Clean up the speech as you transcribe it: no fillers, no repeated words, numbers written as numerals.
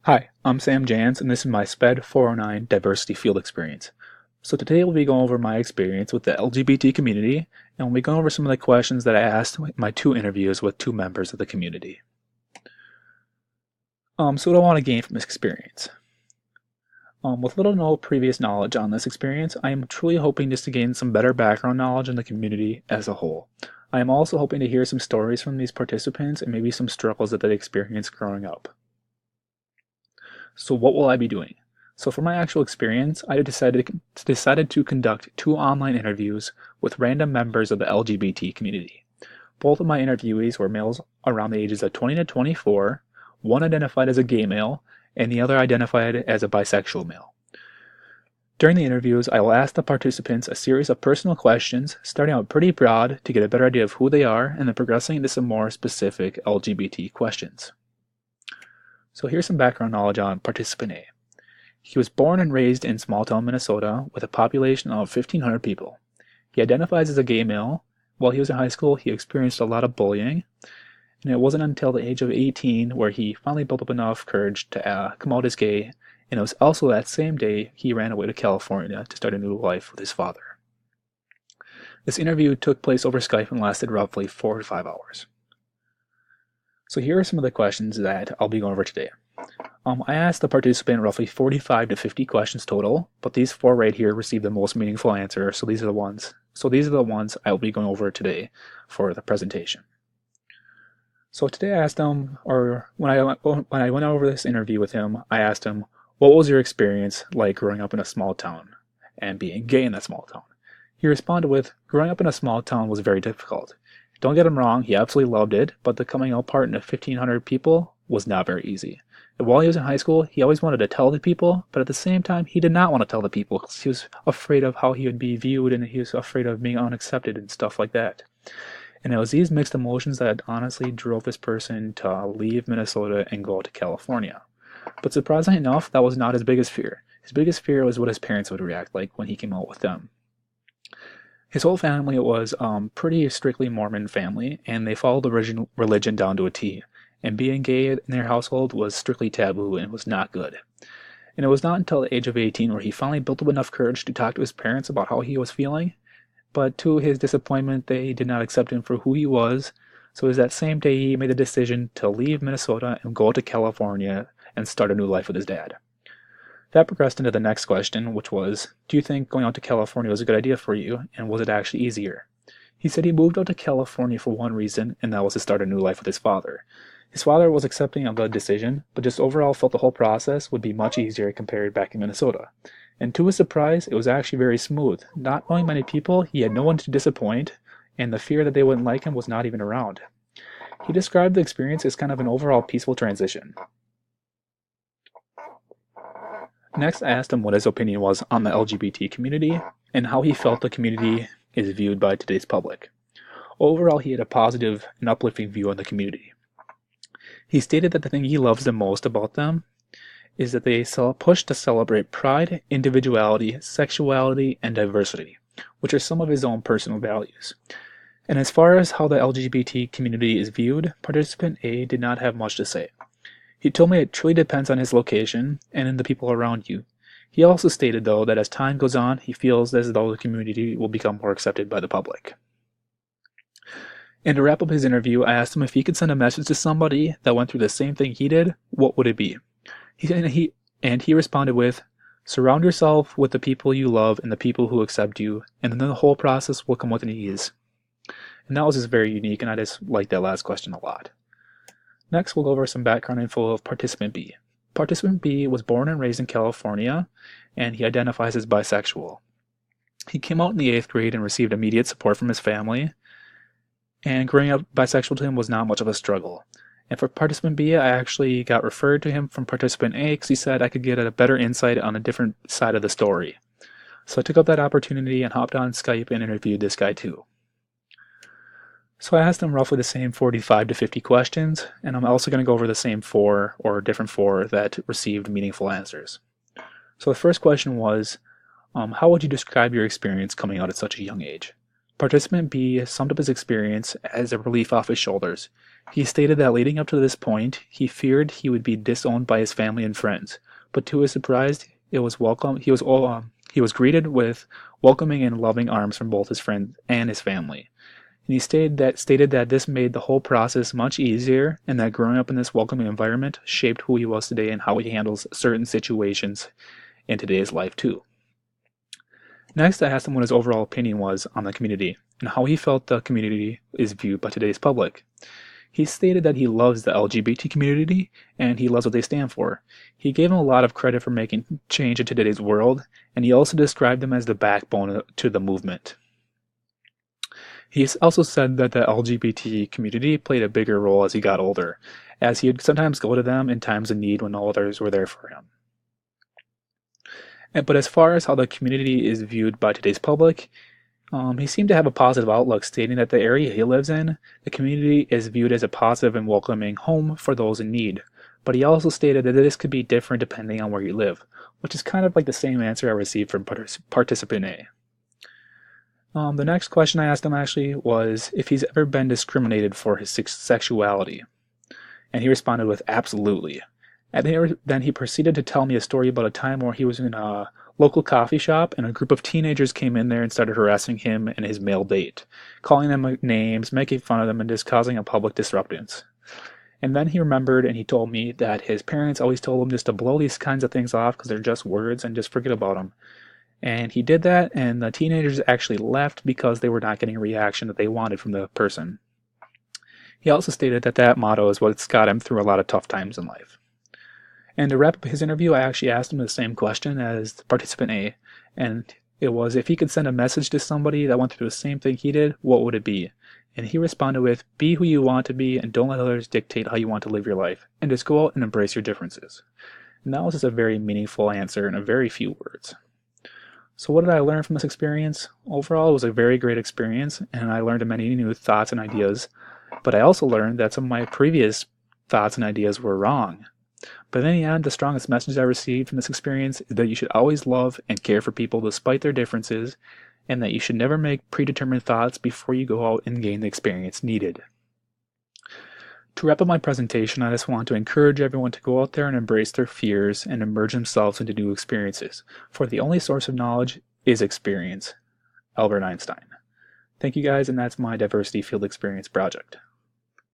Hi, I'm Sam Jans, and this is my SPED 409 Diversity Field Experience. So today we'll be going over my experience with the LGBT community, and we'll be going over some of the questions that I asked in my two interviews with two members of the community. So what do I want to gain from this experience? With little to no previous knowledge on this experience, I am truly hoping just to gain some better background knowledge in the community as a whole. I am also hoping to hear some stories from these participants and maybe some struggles that they experienced growing up. So what will I be doing? So for my actual experience, I decided to conduct two online interviews with random members of the LGBT community. Both of my interviewees were males around the ages of 20 to 24. One identified as a gay male, and the other identified as a bisexual male. During the interviews, I will ask the participants a series of personal questions, starting out pretty broad to get a better idea of who they are, and then progressing into some more specific LGBT questions. So here's some background knowledge on participant A. He was born and raised in small town Minnesota with a population of 1,500 people. He identifies as a gay male. While he was in high school, he experienced a lot of bullying, and it wasn't until the age of 18 where he finally built up enough courage to come out as gay, and it was also that same day he ran away to California to start a new life with his father. This interview took place over Skype and lasted roughly 4 to 5 hours. So here are some of the questions that I'll be going over today. I asked the participant roughly 45 to 50 questions total, but these four right here received the most meaningful answer, so these are the ones I will be going over today for the presentation. So today I asked him, or when I went over this interview with him, I asked him, what was your experience like growing up in a small town and being gay in that small town? He responded with, growing up in a small town was very difficult. Don't get him wrong, he absolutely loved it, but the coming out part in 1,500 people was not very easy. And while he was in high school, he always wanted to tell the people, but at the same time, he did not want to tell the people because he was afraid of how he would be viewed and he was afraid of being unaccepted and stuff like that. And it was these mixed emotions that honestly drove this person to leave Minnesota and go to California. But surprisingly enough, that was not his biggest fear. His biggest fear was what his parents would react like when he came out with them. His whole family was pretty strictly Mormon family, and they followed the religion down to a T. And being gay in their household was strictly taboo and was not good. And it was not until the age of 18 where he finally built up enough courage to talk to his parents about how he was feeling. But to his disappointment, they did not accept him for who he was. So it was that same day he made the decision to leave Minnesota and go to California and start a new life with his dad. That progressed into the next question, which was, do you think going out to California was a good idea for you, and was it actually easier? He said he moved out to California for one reason, and that was to start a new life with his father. His father was accepting of the decision, but just overall felt the whole process would be much easier compared back in Minnesota. And to his surprise, it was actually very smooth. Not knowing many people, he had no one to disappoint, and the fear that they wouldn't like him was not even around. He described the experience as kind of an overall peaceful transition. Next, I asked him what his opinion was on the LGBT community and how he felt the community is viewed by today's public. Overall, he had a positive and uplifting view on the community. He stated that the thing he loves the most about them is that they push to celebrate pride, individuality, sexuality, and diversity, which are some of his own personal values. And as far as how the LGBT community is viewed, participant A did not have much to say. He told me it truly depends on his location and in the people around you. He also stated, though, that as time goes on, he feels as though the community will become more accepted by the public. And to wrap up his interview, I asked him if he could send a message to somebody that went through the same thing he did, what would it be? He responded with, surround yourself with the people you love and the people who accept you, and then the whole process will come with an ease. And that was just very unique, and I just liked that last question a lot. Next, we'll go over some background info of participant B. Participant B was born and raised in California, and he identifies as bisexual. He came out in the 8th grade and received immediate support from his family, and growing up bisexual to him was not much of a struggle. And for participant B, I actually got referred to him from participant A because he said I could get a better insight on a different side of the story. So I took up that opportunity and hopped on Skype and interviewed this guy too. So I asked him roughly the same 45 to 50 questions, and I'm also going to go over the same four or different four that received meaningful answers. So the first question was, how would you describe your experience coming out at such a young age? Participant B summed up his experience as a relief off his shoulders. He stated that leading up to this point, he feared he would be disowned by his family and friends, but to his surprise, it was welcome. He was greeted with welcoming and loving arms from both his friends and his family. And he stated that this made the whole process much easier, and that growing up in this welcoming environment shaped who he was today and how he handles certain situations in today's life too. Next, I asked him what his overall opinion was on the community and how he felt the community is viewed by today's public. He stated that he loves the LGBT community and he loves what they stand for. He gave them a lot of credit for making change in today's world, and he also described them as the backbone to the movement. He also said that the LGBT community played a bigger role as he got older, as he would sometimes go to them in times of need when no others were there for him. But as far as how the community is viewed by today's public, he seemed to have a positive outlook, stating that the area he lives in, the community is viewed as a positive and welcoming home for those in need. But he also stated that this could be different depending on where you live, which is kind of like the same answer I received from participant A. The next question I asked him actually was if he's ever been discriminated for his sexuality. And he responded with absolutely. And then he proceeded to tell me a story about a time where he was in a local coffee shop and a group of teenagers came in there and started harassing him and his male date, calling them names, making fun of them, and just causing a public disruption. And then he remembered and he told me that his parents always told him just to blow these kinds of things off because they're just words and just forget about them. And he did that, and the teenagers actually left because they were not getting a reaction that they wanted from the person. He also stated that that motto is what's got him through a lot of tough times in life. And to wrap up his interview, I actually asked him the same question as participant A, and it was if he could send a message to somebody that went through the same thing he did, what would it be? And he responded with, be who you want to be and don't let others dictate how you want to live your life, and just go out and embrace your differences. And that was just a very meaningful answer in a very few words. So what did I learn from this experience? Overall, it was a very great experience, and I learned many new thoughts and ideas, but I also learned that some of my previous thoughts and ideas were wrong. But in the end, the strongest message I received from this experience is that you should always love and care for people despite their differences, and that you should never make predetermined thoughts before you go out and gain the experience needed. To wrap up my presentation, I just want to encourage everyone to go out there and embrace their fears and immerse themselves into new experiences, for the only source of knowledge is experience. Albert Einstein. Thank you guys, and that's my Diversity Field Experience project.